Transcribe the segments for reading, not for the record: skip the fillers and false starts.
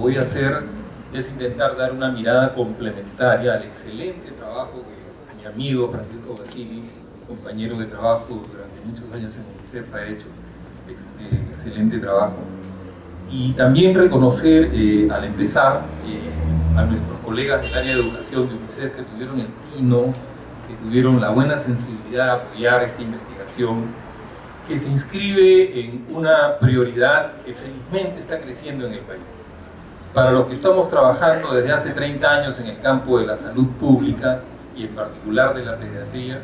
voy a hacer es intentar dar una mirada complementaria al excelente trabajo que mi amigo Francisco Basili, compañero de trabajo durante muchos años en UNICEF, ha hecho. Excelente trabajo. Y también reconocer, al empezar, a nuestros colegas del área de educación de UNICEF que tuvieron el tino, que tuvieron la buena sensibilidad de apoyar esta investigación, que se inscribe en una prioridad que felizmente está creciendo en el país. Para los que estamos trabajando desde hace 30 años en el campo de la salud pública y en particular de la pediatría,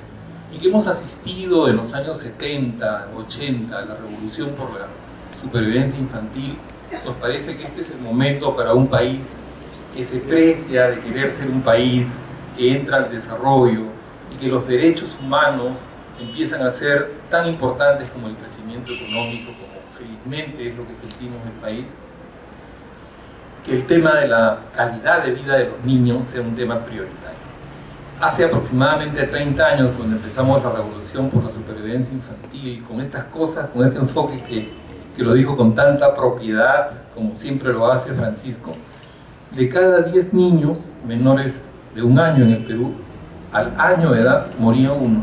y que hemos asistido en los años 70, 80 a la revolución por la supervivencia infantil, nos parece que este es el momento para un país que se precia de querer ser un país que entra al desarrollo y que los derechos humanos empiezan a ser tan importantes como el crecimiento económico, como felizmente es lo que sentimos en el país, que el tema de la calidad de vida de los niños sea un tema prioritario. Hace aproximadamente 30 años, cuando empezamos la revolución por la supervivencia infantil, con estas cosas, con este enfoque que lo dijo con tanta propiedad, como siempre lo hace Francisco, de cada 10 niños menores de 1 año en el Perú, al año de edad moría uno.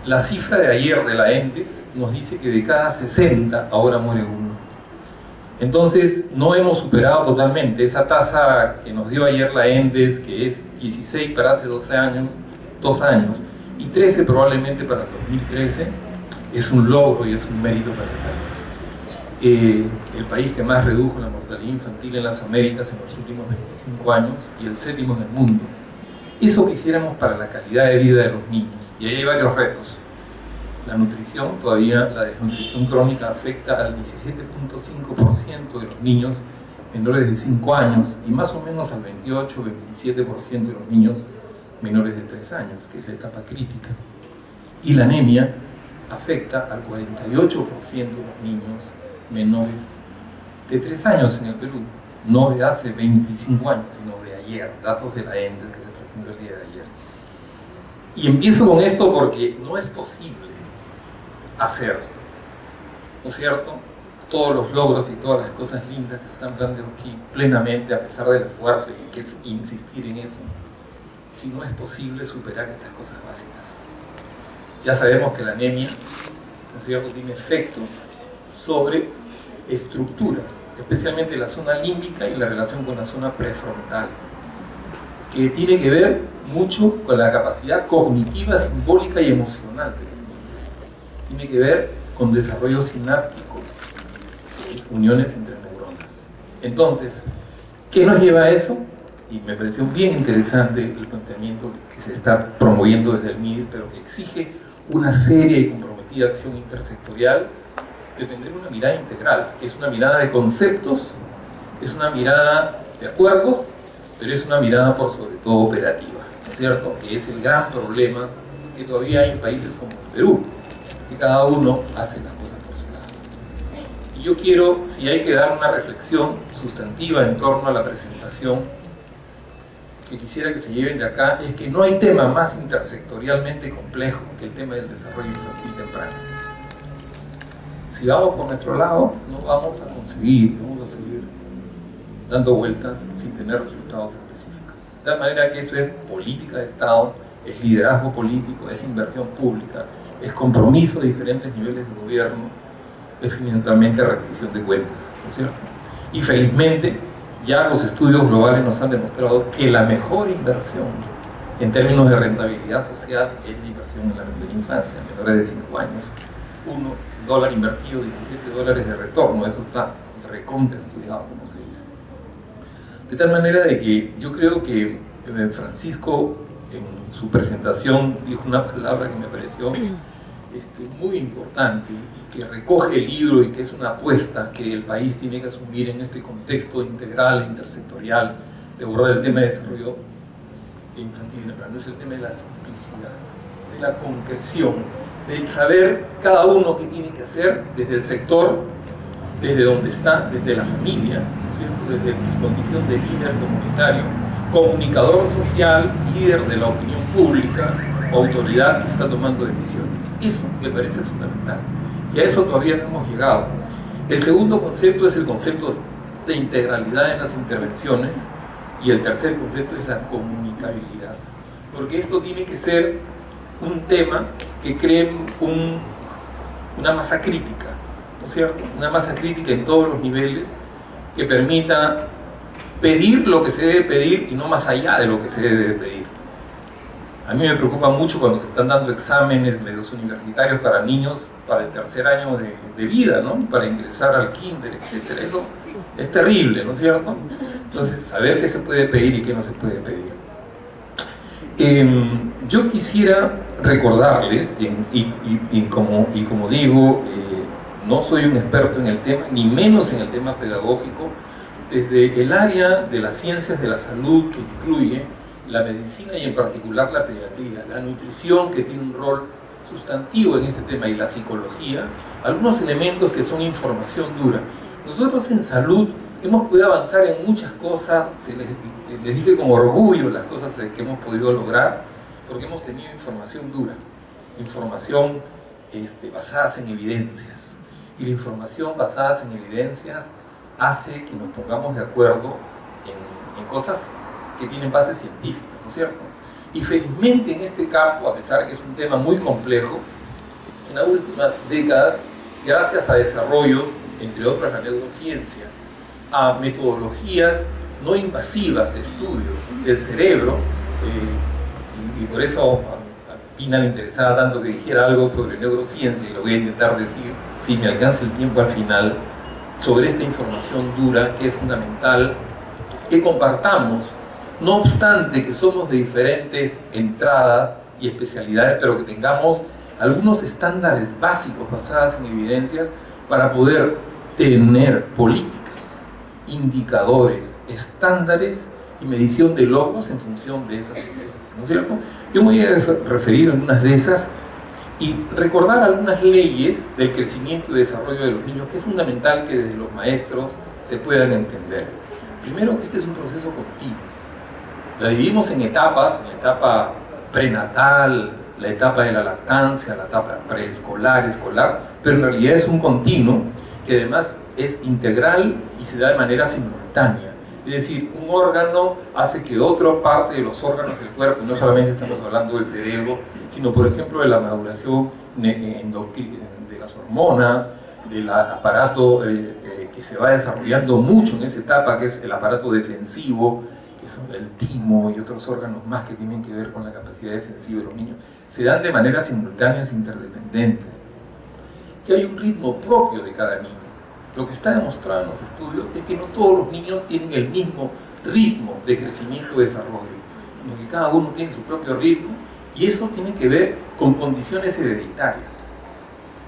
La cifra de ayer de la ENDES nos dice que de cada 60 ahora muere uno. Entonces no hemos superado totalmente esa tasa que nos dio ayer la ENDES, que es 16 para hace 2 años, y 13 probablemente para el 2013, es un logro y es un mérito para el país. El país que más redujo la mortalidad infantil en las Américas en los últimos 25 años y el 7º en el mundo. Eso quisiéramos para la calidad de vida de los niños, y ahí hay varios retos. La nutrición, todavía la desnutrición crónica afecta al 17.5% de los niños menores de 5 años y más o menos al 28-27% de los niños menores de 3 años, que es la etapa crítica. Y la anemia afecta al 48% de los niños menores de 3 años en el Perú, no de hace 25 años, sino de ayer, datos de la ENDES que se presentó el día de ayer. Y empiezo con esto porque no es posible hacer, ¿no es cierto?, todos los logros y todas las cosas lindas que están hablando aquí plenamente, a pesar del esfuerzo y que es insistir en eso, si no es posible superar estas cosas básicas. Ya sabemos que la anemia, ¿no es cierto?, tiene efectos sobre estructuras, especialmente la zona límbica y la relación con la zona prefrontal, que tiene que ver mucho con la capacidad cognitiva, simbólica y emocional de los niños. Tiene que ver con desarrollo sináptico, uniones entre neuronas. Entonces, ¿qué nos lleva a eso? Y me pareció bien interesante el planteamiento que se está promoviendo desde el MIDIS, pero que exige una seria y comprometida acción intersectorial de tener una mirada integral, que es una mirada de conceptos, es una mirada de acuerdos, pero es una mirada por sobre todo operativa, ¿no es cierto? Que es el gran problema que todavía hay en países como el Perú, que cada uno hace las cosas por su lado. Y yo quiero, si hay que dar una reflexión sustantiva en torno a la presentación, que quisiera que se lleven de acá, es que no hay tema más intersectorialmente complejo que el tema del desarrollo infantil temprano. Si vamos por nuestro lado, no vamos a conseguir, vamos a seguir dando vueltas sin tener resultados específicos. De tal manera que esto es política de Estado, es liderazgo político, es inversión pública, es compromiso de diferentes niveles de gobierno, es fundamentalmente rendición de cuentas, ¿no es cierto? Y felizmente, ya los estudios globales nos han demostrado que la mejor inversión en términos de rentabilidad social es la inversión en la primera infancia, menores de 5 años. $1 invertido, $17 de retorno, eso está recontra estudiado, como se dice. De tal manera de que yo creo que Francisco en su presentación dijo una palabra que me pareció muy importante y que recoge el libro y que es una apuesta que el país tiene que asumir en este contexto integral e intersectorial de abordar el tema de desarrollo infantil temprano. Es el tema de la simplicidad, de la concreción, del saber cada uno qué tiene que hacer desde el sector, desde donde está, desde la familia, ¿no es cierto?, desde mi condición de líder comunitario, comunicador social, líder de la opinión pública, autoridad que está tomando decisiones. Eso me parece fundamental y a eso todavía no hemos llegado. El segundo concepto es el concepto de integralidad en las intervenciones, y el tercer concepto es la comunicabilidad, porque esto tiene que ser un tema que cree una masa crítica, ¿no es cierto? Una masa crítica en todos los niveles que permita pedir lo que se debe pedir y no más allá de lo que se debe pedir. A mí me preocupa mucho cuando se están dando exámenes medios universitarios para niños para el tercer año de vida, ¿no? Para ingresar al kinder, etc. Eso es terrible, ¿no es cierto? Entonces, saber qué se puede pedir y qué no se puede pedir. Yo quisiera recordarles, y como digo, no soy un experto en el tema, ni menos en el tema pedagógico, desde el área de las ciencias de la salud, que incluye la medicina y en particular la pediatría, la nutrición, que tiene un rol sustantivo en este tema, y la psicología, algunos elementos que son información dura. Nosotros en salud hemos podido avanzar en muchas cosas, les dije con orgullo las cosas que hemos podido lograr, porque hemos tenido información dura, información basadas en evidencias, y la información basadas en evidencias hace que nos pongamos de acuerdo en cosas que tienen base científica, ¿no es cierto? Y felizmente en este campo, a pesar de que es un tema muy complejo, en las últimas décadas, gracias a desarrollos, entre otras la neurociencia, a metodologías no invasivas de estudio del cerebro, y por eso a Pina le interesaba tanto que dijera algo sobre neurociencia, y lo voy a intentar decir, si me alcanza el tiempo al final, sobre esta información dura que es fundamental que compartamos, no obstante que somos de diferentes entradas y especialidades, pero que tengamos algunos estándares básicos basados en evidencias para poder tener políticas, indicadores, estándares y medición de logros en función de esas evidencias, ¿no es cierto? Yo me voy a referir a algunas de esas y recordar algunas leyes del crecimiento y desarrollo de los niños, que es fundamental que desde los maestros se puedan entender. Primero, que este es un proceso continuo. La dividimos en etapas, la etapa prenatal, la etapa de la lactancia, la etapa preescolar, escolar, pero en realidad es un continuo que además es integral y se da de manera simultánea. Es decir, un órgano hace que otra parte de los órganos del cuerpo, y no solamente estamos hablando del cerebro, sino por ejemplo de la maduración de las hormonas, del aparato que se va desarrollando mucho en esa etapa, que es el aparato defensivo, que son el timo y otros órganos más que tienen que ver con la capacidad defensiva de los niños, se dan de manera simultánea, interdependientes. Que hay un ritmo propio de cada niño. Lo que está demostrado en los estudios es que no todos los niños tienen el mismo ritmo de crecimiento y desarrollo, sino que cada uno tiene su propio ritmo, y eso tiene que ver con condiciones hereditarias.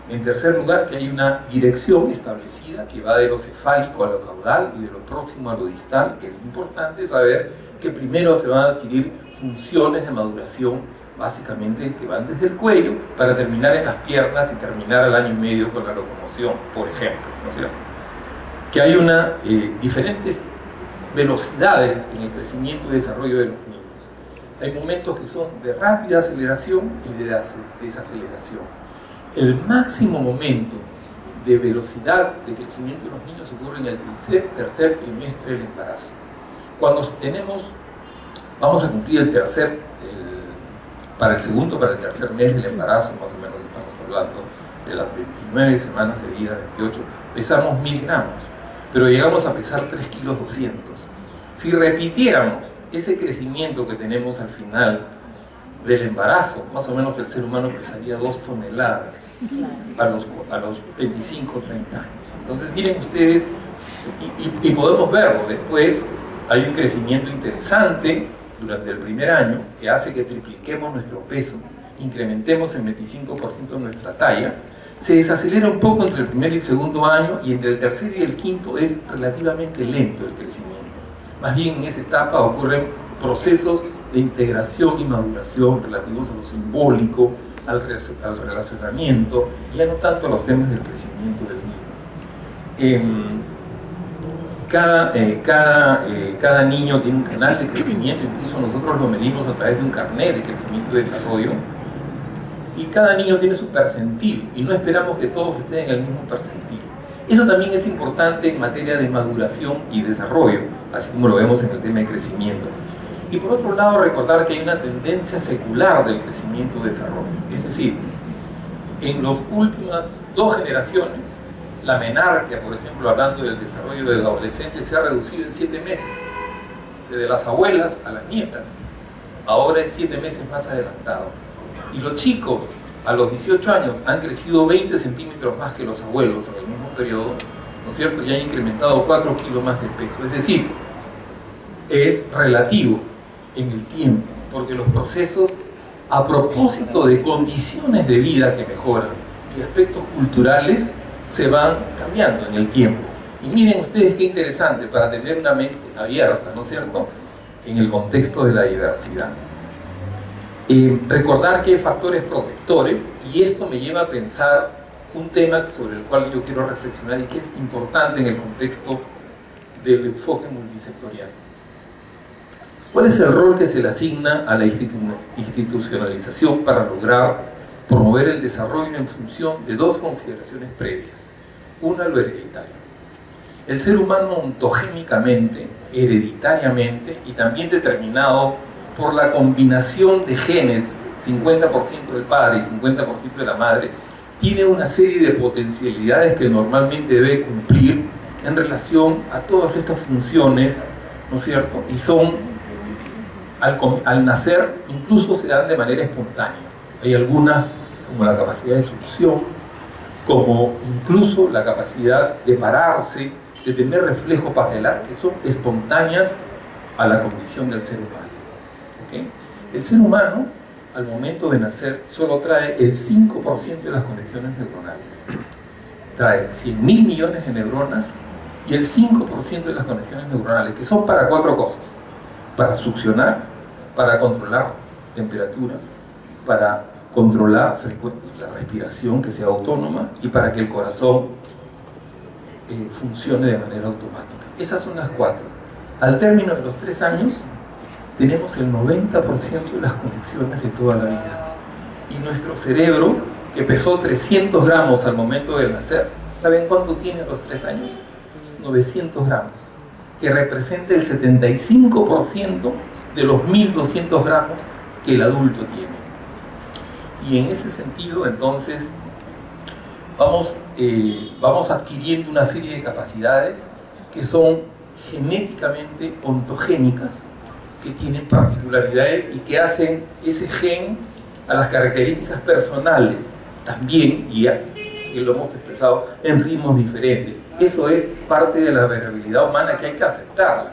En tercer lugar, que hay una dirección establecida que va de lo cefálico a lo caudal y de lo próximo a lo distal, que es importante saber que primero se van a adquirir funciones de maduración, básicamente que van desde el cuello para terminar en las piernas y terminar al año y medio con la locomoción, por ejemplo, ¿no es cierto? Que hay diferentes velocidades en el crecimiento y desarrollo de los niños. Hay momentos que son de rápida aceleración y de desaceleración. El máximo momento de velocidad de crecimiento de los niños ocurre en el tercer trimestre del embarazo. Cuando vamos a cumplir para el tercer mes del embarazo, más o menos estamos hablando de las 29 semanas de vida, 28, pesamos 1000 gramos, pero llegamos a pesar 3 kilos 200. Si repitiéramos ese crecimiento que tenemos al final del embarazo, más o menos el ser humano pesaría 2 toneladas a los 25 o 30 años. Entonces miren ustedes, y podemos verlo después, hay un crecimiento interesante durante el primer año que hace que tripliquemos nuestro peso, incrementemos en 25% nuestra talla. Se desacelera un poco entre el primer y el segundo año, y entre el tercer y el quinto es relativamente lento el crecimiento. Más bien en esa etapa ocurren procesos de integración y maduración relativos a lo simbólico, al relacionamiento, y ya no tanto a los temas del crecimiento del niño. Cada niño tiene un canal de crecimiento, incluso nosotros lo medimos a través de un carnet de crecimiento y desarrollo, y cada niño tiene su percentil, y no esperamos que todos estén en el mismo percentil. Eso también es importante en materia de maduración y desarrollo, así como lo vemos en el tema de crecimiento. Y por otro lado, recordar que hay una tendencia secular del crecimiento y desarrollo. Es decir, en las últimas 2 generaciones, la menarquia, por ejemplo, hablando del desarrollo del adolescente, se ha reducido en 7 meses. O sea, de las abuelas a las nietas, ahora es 7 meses más adelantado. Y los chicos, a los 18 años, han crecido 20 centímetros más que los abuelos en el mismo periodo, ¿no es cierto? Y han incrementado 4 kilos más de peso. Es decir, es relativo en el tiempo, porque los procesos, a propósito de condiciones de vida que mejoran y aspectos culturales, se van cambiando en el tiempo. Y miren ustedes qué interesante para tener una mente abierta, ¿no es cierto?, en el contexto de la diversidad. Recordar que hay factores protectores, y esto me lleva a pensar un tema sobre el cual yo quiero reflexionar y que es importante en el contexto del enfoque multisectorial. ¿Cuál es el rol que se le asigna a la institucionalización para lograr promover el desarrollo en función de 2 consideraciones previas? Una, lo hereditario. El ser humano ontogénicamente, hereditariamente y también determinado por la combinación de genes, 50% del padre y 50% de la madre, tiene una serie de potencialidades que normalmente debe cumplir en relación a todas estas funciones, ¿no es cierto? Y son, al nacer, incluso se dan de manera espontánea. Hay algunas, como la capacidad de succión, como incluso la capacidad de pararse, de tener reflejo patelar, que son espontáneas a la condición del ser humano. ¿Okay? El ser humano, al momento de nacer, solo trae el 5% de las conexiones neuronales. Trae 100.000 millones de neuronas y el 5% de las conexiones neuronales, que son para 4 cosas: para succionar, para controlar temperatura, para controlar la respiración, que sea autónoma, y para que el corazón funcione de manera automática. Esas son las 4. Al término de los 3 años, tenemos el 90% de las conexiones de toda la vida. Y nuestro cerebro, que pesó 300 gramos al momento de nacer, ¿saben cuánto tiene a los 3 años? 900 gramos, que representa el 75% de los 1.200 gramos que el adulto tiene. Y en ese sentido, entonces, vamos adquiriendo una serie de capacidades que son genéticamente ontogénicas, que tienen particularidades y que hacen ese gen a las características personales también, y que lo hemos expresado en ritmos diferentes. Eso es parte de la variabilidad humana que hay que aceptarla.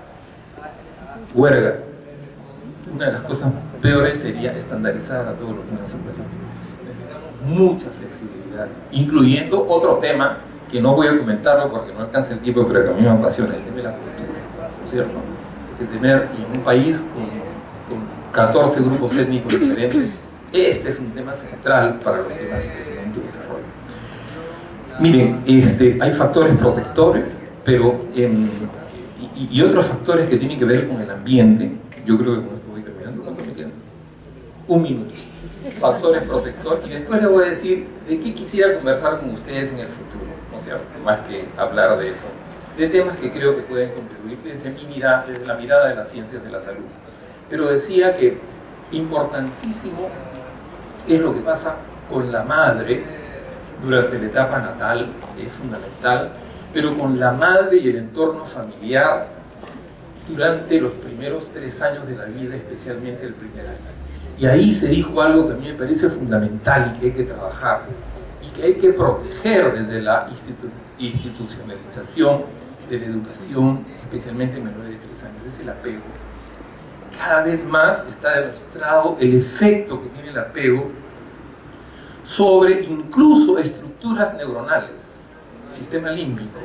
Huerga. Una de las cosas peores sería estandarizar a todos los niños superiores. Necesitamos mucha flexibilidad, incluyendo otro tema que no voy a comentarlo porque no alcanza el tiempo, pero que a mí me apasiona, el tema de la cultura, ¿no es cierto? De tener en un país con 14 grupos étnicos diferentes, este es un tema central para los temas de crecimiento y desarrollo. Miren, hay factores protectores, pero y otros factores que tienen que ver con el ambiente. Yo creo que con esto voy terminando. ¿Cuánto me queda? 1 minuto. Factores protectores, y después les voy a decir de qué quisiera conversar con ustedes en el futuro, ¿no es cierto? Más que hablar de eso, de temas que creo que pueden contribuir desde mi mirada, desde la mirada de las ciencias de la salud. Pero decía que importantísimo es lo que pasa con la madre durante la etapa natal, es fundamental, pero con la madre y el entorno familiar durante los primeros 3 años de la vida, especialmente el primer año. Y ahí se dijo algo que a mí me parece fundamental y que hay que trabajar y que hay que proteger desde la institucionalización de la educación, especialmente en menores de 3 años, es el apego. Cada vez más está demostrado el efecto que tiene el apego sobre incluso estructuras neuronales, sistema límbico,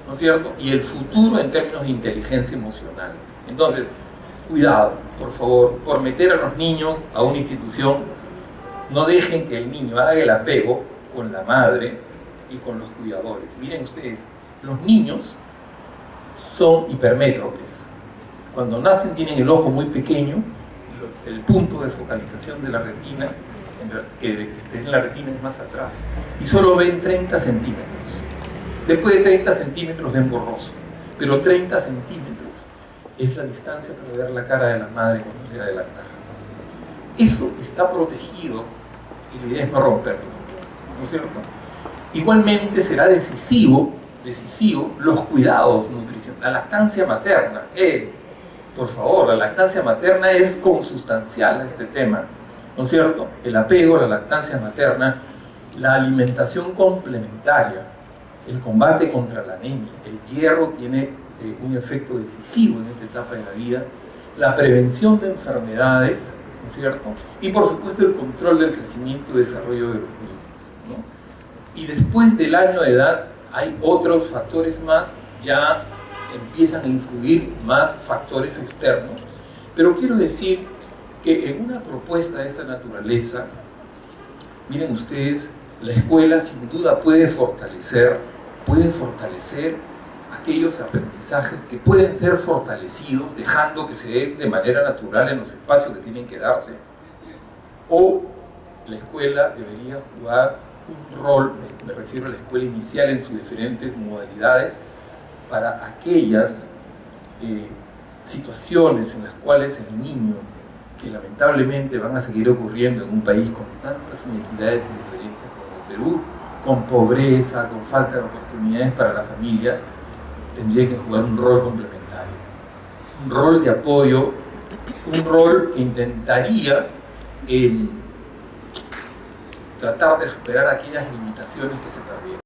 ¿no es cierto? Y el futuro en términos de inteligencia emocional. Entonces, cuidado, por favor, por meter a los niños a una institución, no dejen que el niño haga el apego con la madre y con los cuidadores. Miren ustedes, los niños son hipermétropes. Cuando nacen tienen el ojo muy pequeño, el punto de focalización de la retina, que en la retina es más atrás, y solo ven 30 centímetros. Después de 30 centímetros ven borroso, pero 30 centímetros es la distancia para ver la cara de la madre cuando llega de lactar. Eso está protegido y la idea es no romperlo, ¿no es cierto? Igualmente será decisivo los cuidados nutricionales, la lactancia materna. Por favor, la lactancia materna es consustancial a este tema, ¿no es cierto? El apego a la lactancia materna, la alimentación complementaria, el combate contra la anemia, el hierro tiene un efecto decisivo en esta etapa de la vida, la prevención de enfermedades, ¿no es cierto? Y por supuesto el control del crecimiento y desarrollo de los niños, ¿no? Y después del año de edad hay otros factores más, ya empiezan a influir más factores externos, pero quiero decir que en una propuesta de esta naturaleza, miren ustedes, la escuela sin duda puede fortalecer aquellos aprendizajes que pueden ser fortalecidos dejando que se den de manera natural en los espacios que tienen que darse, o la escuela debería jugar un rol, me refiero a la escuela inicial en sus diferentes modalidades, para aquellas situaciones en las cuales el niño, que lamentablemente van a seguir ocurriendo en un país con tantas inequidades y diferencias como el Perú, con pobreza, con falta de oportunidades para las familias, tendría que jugar un rol complementario, un rol de apoyo, un rol que intentaría tratar de superar aquellas limitaciones que se perdieron.